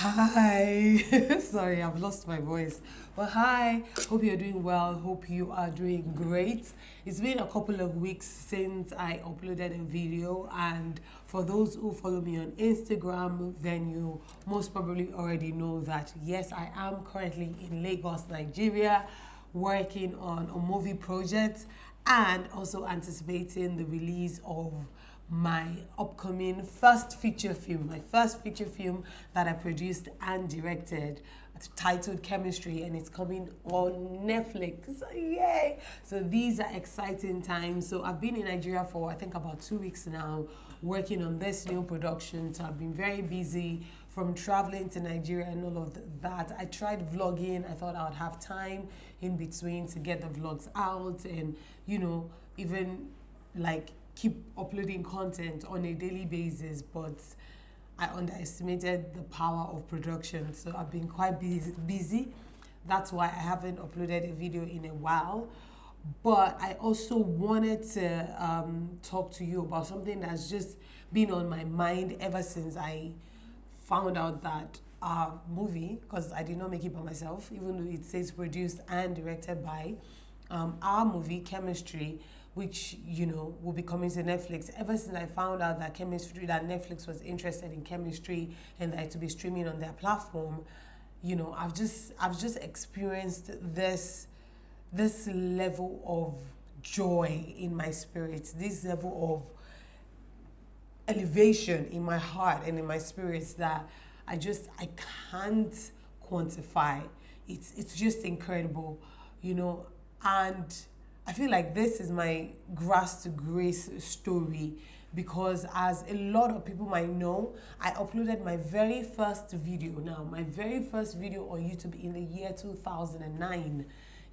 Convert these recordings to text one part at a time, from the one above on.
Hi. Sorry, I've lost my voice. But hi, hope you're doing well. Hope you are doing great. It's been a couple of weeks since I uploaded a video, and for those who follow me on Instagram, then you most probably already know that yes, I am currently in Lagos, Nigeria, working on a movie project and also anticipating the release of my upcoming my first feature film that I produced and directed, titled Chemistry, and it's coming on Netflix. Yay! So these are exciting times. So I've been in Nigeria for I think about 2 weeks now, working on this new production. So I've been very busy from traveling to Nigeria and all of that. I tried vlogging. I thought I would have time in between to get the vlogs out and, even like keep uploading content on a daily basis, but I underestimated the power of production. So I've been quite busy. That's why I haven't uploaded a video in a while. But I also wanted to talk to you about something that's just been on my mind ever since I found out that our movie, because I did not make it by myself, even though it says produced and directed by, our movie Chemistry, which will be coming to Netflix. Ever since I found out that Netflix was interested in Chemistry and that it would be streaming on their platform, I've just experienced this level of joy in my spirit, this level of elevation in my heart and in my spirits that I can't quantify. It's just incredible, and I feel like this is my grass to grace story, because as a lot of people might know, I uploaded my very first video on YouTube in the year 2009.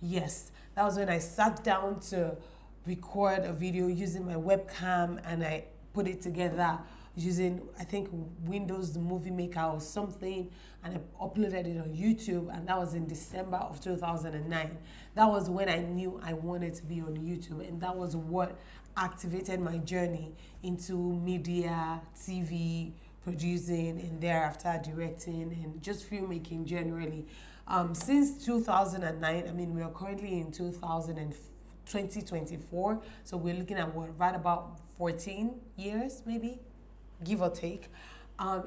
Yes, that was when I sat down to record a video using my webcam, and I put it together using, I think, Windows Movie Maker or something, and I uploaded it on YouTube, and that was in December of 2009. That was when I knew I wanted to be on YouTube, and that was what activated my journey into media, TV, producing, and thereafter directing, and just filmmaking generally. Since 2009, I mean, we are currently in 2024, so we're looking at right about 14 years, maybe, give or take.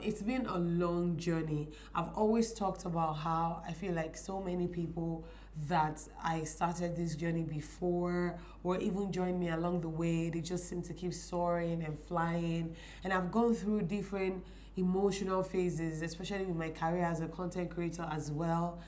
It's been a long journey. I've always talked about how I feel like so many people that I started this journey before, or even joined me along the way, they just seem to keep soaring and flying. And I've gone through different emotional phases, especially with my career as a content creator as well.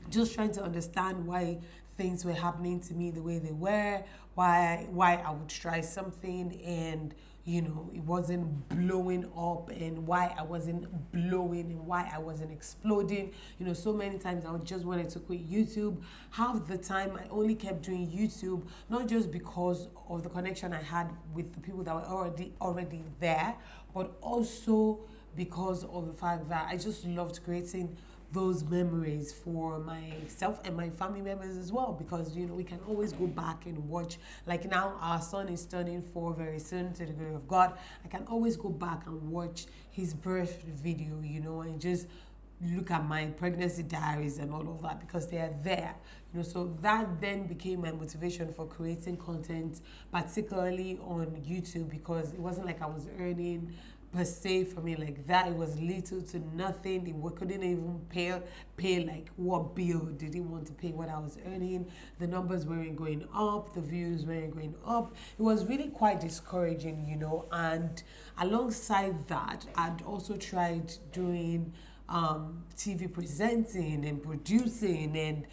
Just trying to understand why things were happening to me the way they were, why I would try something and it wasn't blowing up, and why I wasn't blowing, and why I wasn't exploding. So many times I just wanted to quit YouTube. Half the time I only kept doing YouTube, not just because of the connection I had with the people that were already there, but also because of the fact that I just loved creating those memories for myself and my family members as well, because we can always go back and watch. Like now our son is turning 4 very soon, to the glory of God. I can always go back and watch his birth video, and just look at my pregnancy diaries and all of that, because they are there. So that then became my motivation for creating content, particularly on YouTube, because it wasn't like I was earning per se for me like that. It was little to nothing. It couldn't even pay like what bill did he want to pay what I was earning. The numbers weren't going up, the views weren't going up. It was really quite discouraging, and alongside that, I'd also tried doing TV presenting and producing and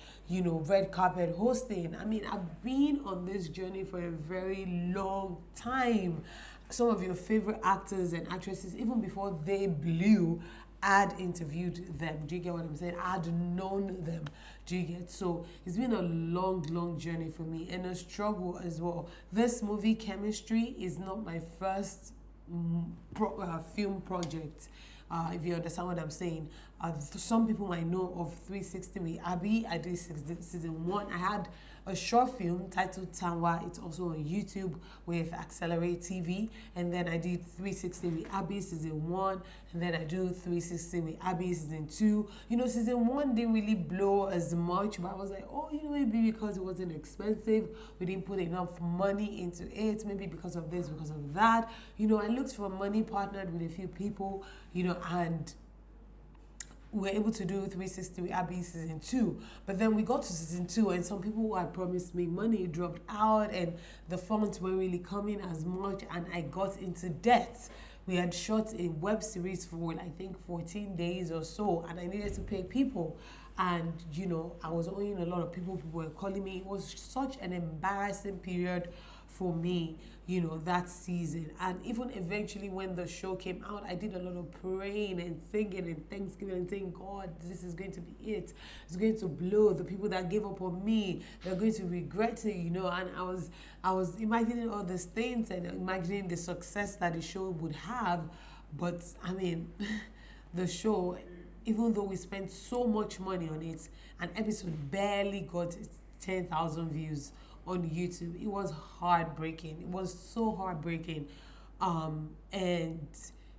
red carpet hosting. I mean, I've been on this journey for a very long time. Some of your favorite actors and actresses, even before they blew, I'd interviewed them. Do you get what I'm saying? I'd known them. Do you get? So it's been a long journey for me, and a struggle as well. This movie Chemistry is not my first film project. If you understand what I'm saying. Some people might know of 360 with Abby. I did season 1. I had a short film titled Tanwa. It's also on YouTube with Accelerate TV. And then I did 360 with Abby season 1. And then I do 360 with Abby season 2. You know, season 1 didn't really blow as much, but I was like, oh, you know, maybe because it wasn't expensive, we didn't put enough money into it. Maybe because of this, because of that. You know, I looked for money, partnered with a few people, you know, and we were able to do 360 with Abby season 2. But then we got to season 2 and some people who had promised me money dropped out and the funds weren't really coming as much and I got into debt. We had shot a web series for I think 14 days or so and I needed to pay people. And you know, I was owing a lot of people. People were calling me. It was such an embarrassing period for me, you know, that season. And even eventually when the show came out, I did a lot of praying and singing and thanksgiving and saying, God, this is going to be it. It's going to blow. The people that gave up on me, they're going to regret it, you know. And I was imagining all these things and imagining the success that the show would have. But I mean, the show, even though we spent so much money on it, an episode barely got 10,000 views on YouTube. It was heartbreaking. It was so heartbreaking. And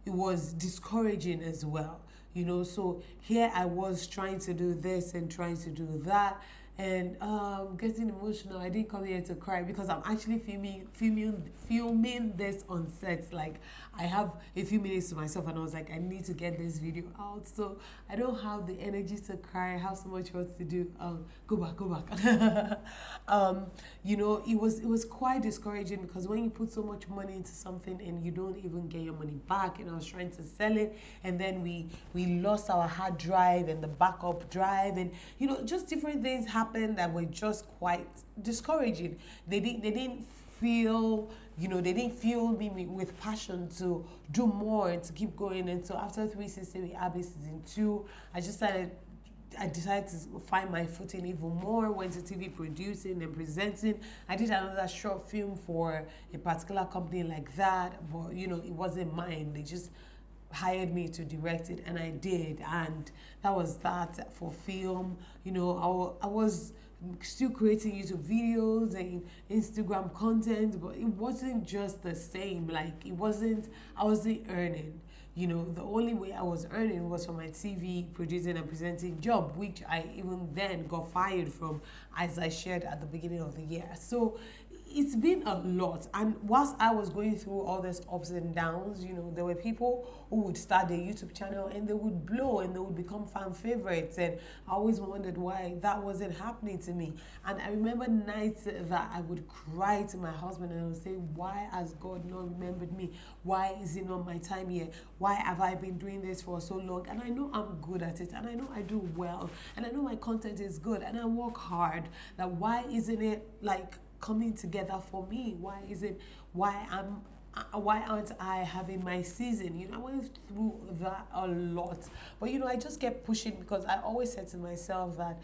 it was discouraging as well. You know, so here I was trying to do this and trying to do that. And getting emotional. I didn't come here to cry because I'm actually filming this on set. Like I have a few minutes to myself, and I was like, I need to get this video out. So I don't have the energy to cry. I have so much work to do. Go back. You know, it was quite discouraging because when you put so much money into something and you don't even get your money back. And I was trying to sell it, and then we lost our hard drive and the backup drive, and you know, just different things happened that were just quite discouraging. They didn't feel, you know, they didn't fuel me with passion to do more and to keep going. And so after 360 with Abby season 2, I decided to find my footing even more, went to TV producing and presenting. I did another short film for a particular company like that, but you know, it wasn't mine. They just hired me to direct it and I did, and that was that for film. You know, I was still creating YouTube videos and Instagram content, but it wasn't just the same. Like I wasn't earning. You know, the only way I was earning was from my TV producing and presenting job, which I even then got fired from, as I shared at the beginning of the year. So it's been a lot. And whilst I was going through all these ups and downs, you know, there were people who would start their YouTube channel and they would blow and they would become fan favorites. And I always wondered why that wasn't happening to me. And I remember nights that I would cry to my husband and I would say, why has God not remembered me? Why is it not my time yet? Why have I been doing this for so long? And I know I'm good at it and I know I do well and I know my content is good and I work hard. That why isn't it like coming together for me? Why aren't I having my season? You know, I went through that a lot. But you know, I just kept pushing because I always said to myself that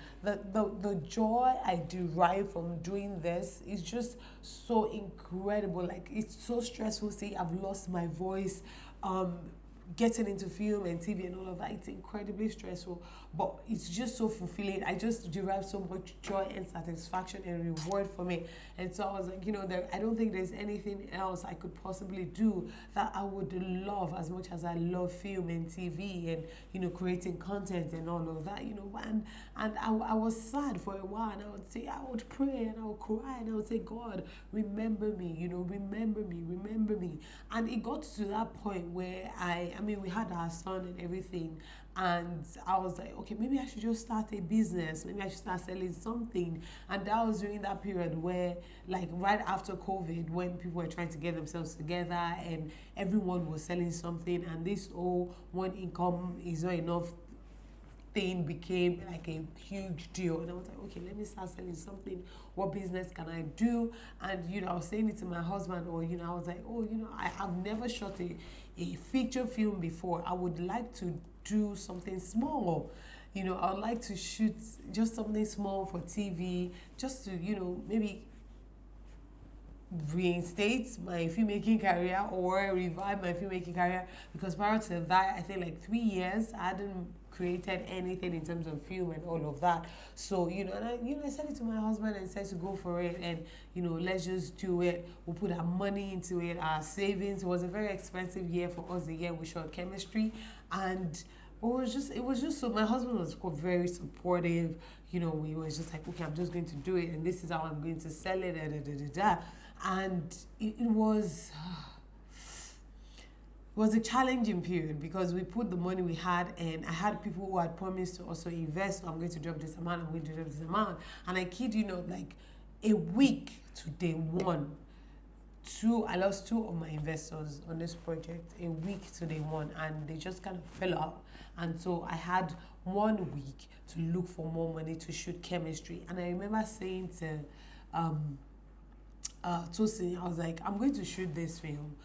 the joy I derive from doing this is just so incredible. Like it's so stressful. See, I've lost my voice. Getting into film and TV and all of that, it's incredibly stressful, but it's just so fulfilling. I just derive so much joy and satisfaction and reward from it. And so I was like, you know, I don't think there's anything else I could possibly do that I would love as much as I love film and TV and, you know, creating content and all of that, you know. And I was sad for a while, and I would pray and I would cry and I would say, God, remember me, you know, remember me. And it got to that point where I mean, we had our son and everything, and I was like, okay, maybe I should just start a business. Maybe I should start selling something. And that was during that period where, like, right after COVID, when people were trying to get themselves together and everyone was selling something, and this one income is not enough thing became like a huge deal. And I was like, okay, let me start selling something. What business can I do? And you know, I was saying it to my husband, or you know, I was like, oh, you know, I have never shot a feature film before. I would like to do something small. You know, I would like to shoot just something small for TV, just to, you know, maybe reinstate my filmmaking career or revive my filmmaking career, because prior to that, I think like 3 years I hadn't created anything in terms of film and all of that. So, I said it to my husband and said to go for it, and, let's just do it. We'll put our money into it, our savings. It was a very expensive year for us, the year we shot chemistry. And it was just so, my husband was very supportive. We was just like, okay, I'm just going to do it, and this is how I'm going to sell it, and it was a challenging period because we put the money we had, and I had people who had promised to also invest. So I'm going to drop this amount, I'm going to drop this amount. And I kid you not, like a week to day one, I lost two of my investors on this project a week to day one, and they just kind of fell out. And so I had 1 week to look for more money to shoot chemistry. And I remember saying to Tosin, I was like, I'm going to shoot this film.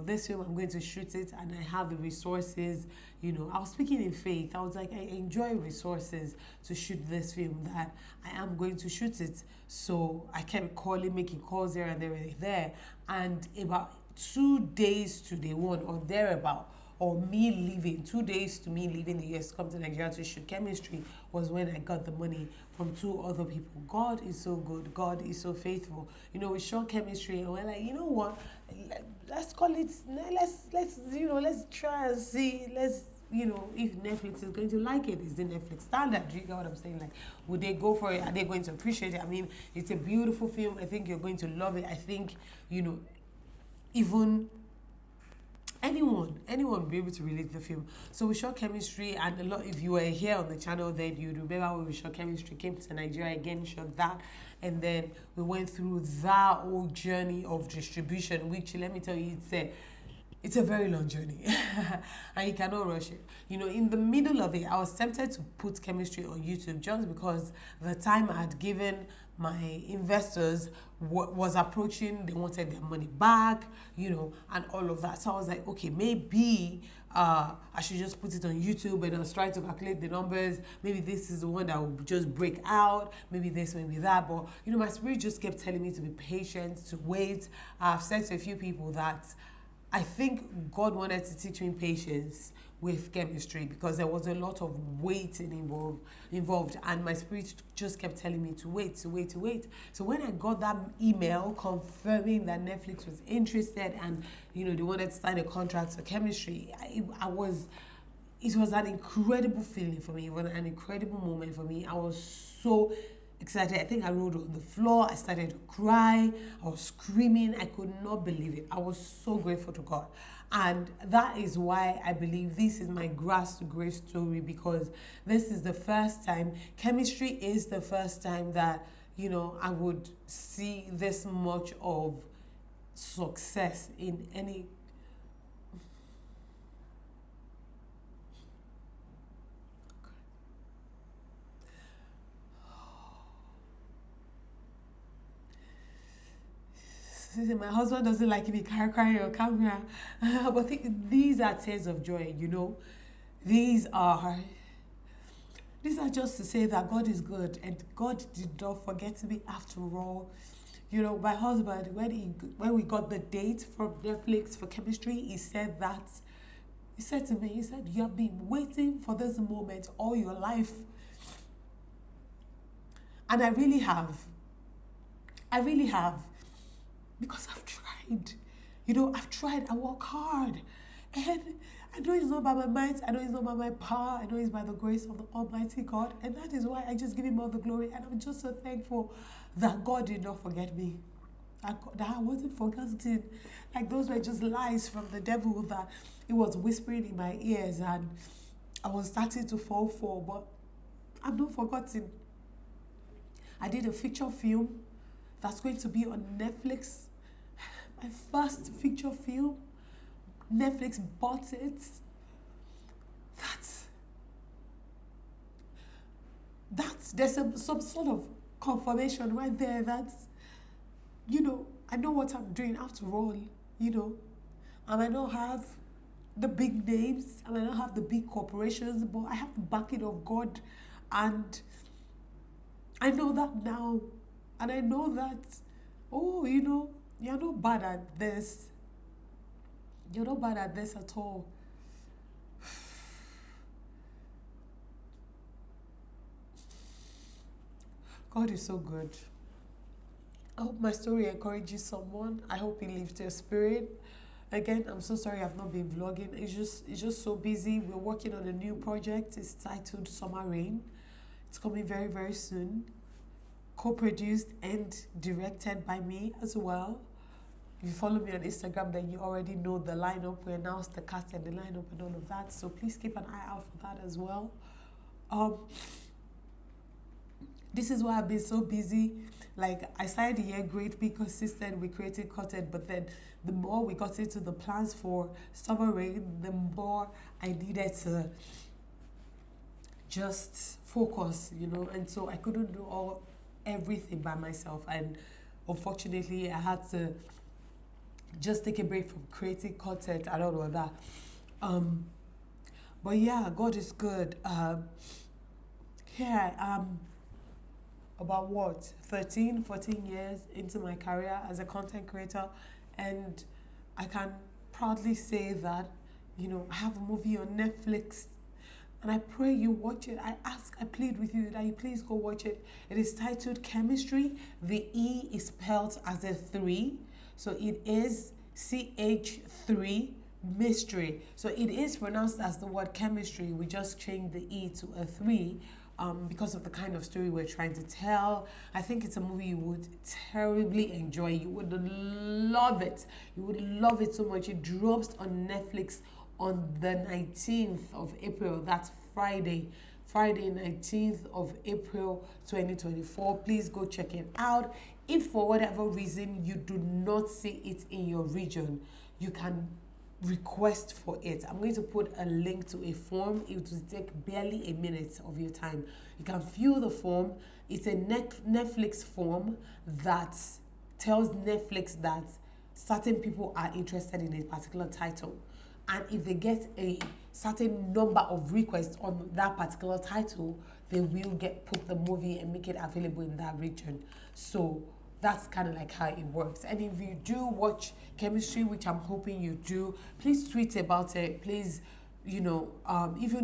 This film, I'm going to shoot it, and I have the resources. I was speaking in faith. I was like, I enjoy resources to shoot this film, that I am going to shoot it. So I kept calling, making calls here and there. And about 2 days to day one or thereabout, or me leaving, 2 days to me leaving the US, come to Nigeria to shoot chemistry, was when I got the money from 2 other people. God is so good. God is so faithful. We shot chemistry, and we're like, you know what? Let's call it. Let's try and see. If Netflix is going to like it. Is the Netflix standard? Do you get what I'm saying? Like, would they go for it? Are they going to appreciate it? I mean, it's a beautiful film. I think you're going to love it. I think, even anyone will be able to relate to the film. So we shot chemistry, and a lot, if you were here on the channel, then you'd remember when we shot chemistry, came to Nigeria again, shot that, and then we went through that whole journey of distribution, which, let me tell you, it's a very long journey and you cannot rush it. In the middle of it, I was tempted to put chemistry on YouTube just because the time I had given my investors was approaching. They wanted their money back, and all of that. So I was like, okay, maybe I should just put it on YouTube, and I was trying to calculate the numbers. Maybe this is the one that will just break out. Maybe this, maybe that. But, my spirit just kept telling me to be patient, to wait. I've said to a few people that I think God wanted to teach me patience with chemistry because there was a lot of waiting involved, and my spirit just kept telling me to wait. So when I got that email confirming that Netflix was interested and they wanted to sign a contract for chemistry, it was an incredible feeling for me. It was an incredible moment for me. I was so excited. I think I rolled on the floor. I started to cry. I was screaming. I could not believe it. I was so grateful to God. And that is why I believe this is my grass to grace story, because this is the first time, chemistry is the first time that, I would see this much of success in any. My husband doesn't like me crying on camera, but these are tears of joy. These are just to say that God is good, and God did not forget me after all. My husband, when we got the date from Netflix for chemistry, he said to me, you have been waiting for this moment all your life. And I really have. Because I've tried. I work hard. And I know it's not by my might, I know it's not by my power, I know it's by the grace of the Almighty God. And that is why I just give him all the glory. And I'm just so thankful that God did not forget me. That I wasn't forgotten. Like, those were just lies from the devil that he was whispering in my ears, and I was starting to fall for. But I'm not forgotten. I did a feature film that's going to be on Netflix. My first feature film. Netflix bought it. There's some sort of confirmation right there that, I know what I'm doing after all, I might not have the big names, I might not have the big corporations, but I have the backing of God, and I know that now. And I know that, you're not bad at this. You're not bad at this at all. God is so good. I hope my story encourages someone. I hope it lifts your spirit. Again, I'm so sorry I've not been vlogging. It's just so busy. We're working on a new project. It's titled Summer Rain. It's coming very, very soon. Co-produced and directed by me as well. If you follow me on Instagram, then you already know the lineup. We announced the cast and the lineup and all of that. So please keep an eye out for that as well. This is why I've been so busy. Like, I started the year great, be consistent with creating content, but then the more we got into the plans for Summer Rain, the more I needed to just focus, and so I couldn't do everything by myself, and unfortunately I had to just take a break from creating content and all of that. But yeah, God is good. Here I am, about 14 years into my career as a content creator, and I can proudly say that I have a movie on Netflix, and I pray you watch it. I plead with you that you please go watch it. It is titled Chemistry. The E is spelled as a 3, so it is CH3 mystery. So it is pronounced as the word chemistry. We just changed the E to a 3 because of the kind of story we're trying to tell. I think it's a movie you would terribly enjoy. You would love it. You would love it so much. It drops on Netflix on the 19th of April. That's Friday 19th of April 2024. Please go check it out. If for whatever reason you do not see it in your region, you can request for it. I'm going to put a link to a form. It will take barely a minute of your time. You can fill the form. It's a Netflix form that tells Netflix that certain people are interested in a particular title, and if they get a certain number of requests on that particular title, they will put the movie and make it available in that region. So that's kind of like how it works. And if you do watch Chemistry, which I'm hoping you do, please tweet about it. Please, even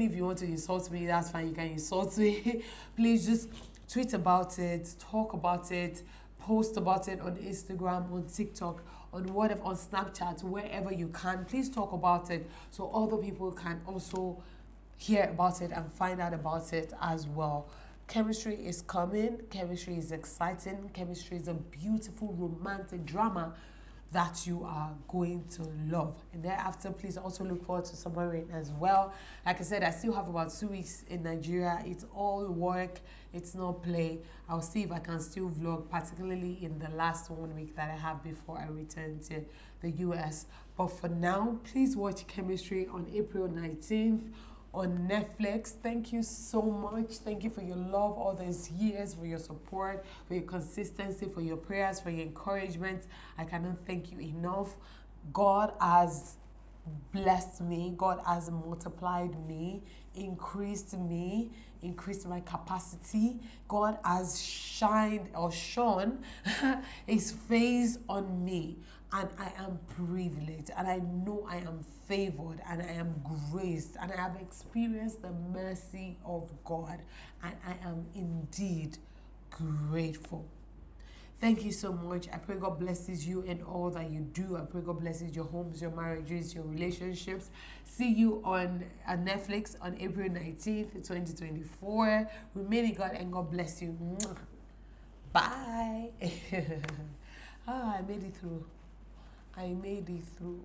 if you want to insult me, that's fine. You can insult me. Please just tweet about it, talk about it, post about it on Instagram, on TikTok, on whatever, on Snapchat, wherever you can. Please talk about it so other people can also hear about it and find out about it as well. Chemistry is coming. Chemistry is exciting. Chemistry is a beautiful romantic drama that you are going to love. And thereafter, please also look forward to Summer Rain as well. Like I said, I still have about 2 weeks in Nigeria. It's all work. It's not play. I'll see if I can still vlog, particularly in the last 1 week that I have before I return to the US. But for now, please watch Chemistry on April 19th. On Netflix. Thank you so much. Thank you for your love all these years, for your support, for your consistency, for your prayers, for your encouragement. I cannot thank you enough. God has blessed me. God has multiplied me, increased my capacity. God has shone his face on me. And I am privileged, and I know I am favored, and I am graced, and I have experienced the mercy of God, and I am indeed grateful. Thank you so much. I pray God blesses you in all that you do. I pray God blesses your homes, your marriages, your relationships. See you on Netflix on April 19th, 2024. Remain in God, and God bless you. Bye. I made it through.